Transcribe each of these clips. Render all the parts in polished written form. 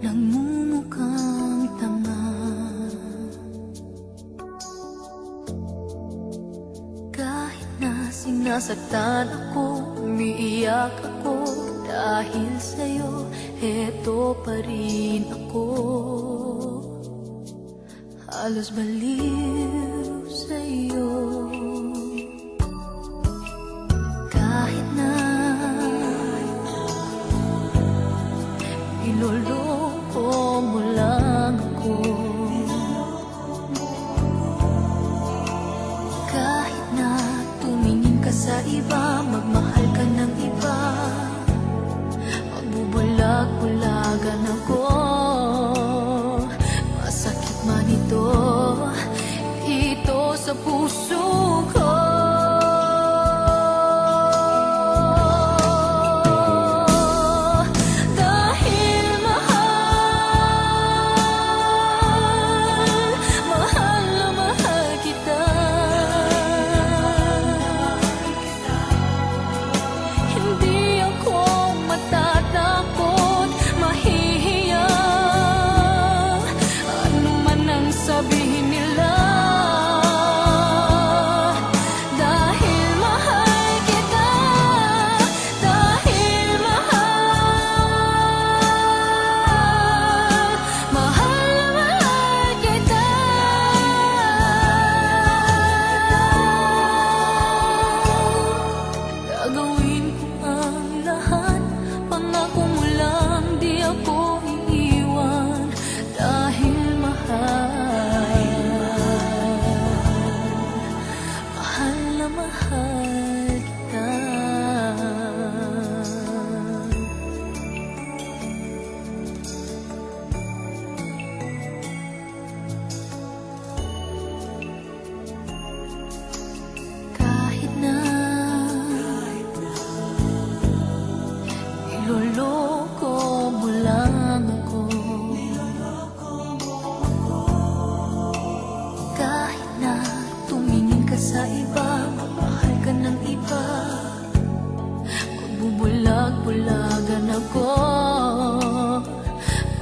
nagmumukhang tanga. Kahit na sinasaktan ako, umiiyak ako, dahil sa'yo, eto pa rin ako. Halos baliw sa'yo. Kahit na niloloko mo lang ako, kahit na tumingin ka sa iba, magmahal ka ng iba, magbubulag-bulagan ako. Masakit man ito sa puso ko. Niloloko mo lang ako, kahit na tumingin ka sa iba, magmahal ka ng iba, magbubulag-bulagan ako.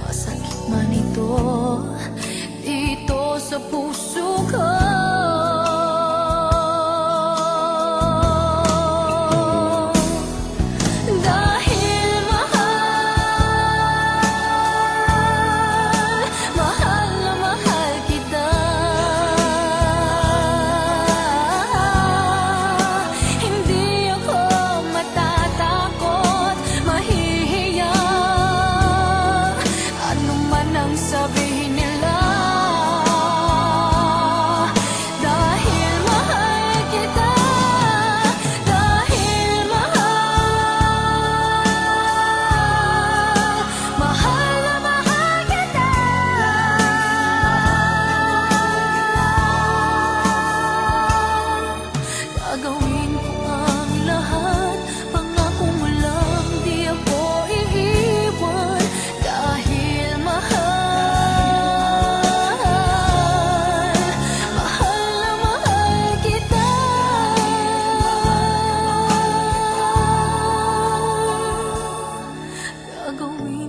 Masakit man ito sa puso ko. Sabihin nila, dahil mahal kita, dahil mahal na mahal kita. Gagawin ko ang lahat, pangako mo lang, di ako iiwan, dahil mahal. Gagawin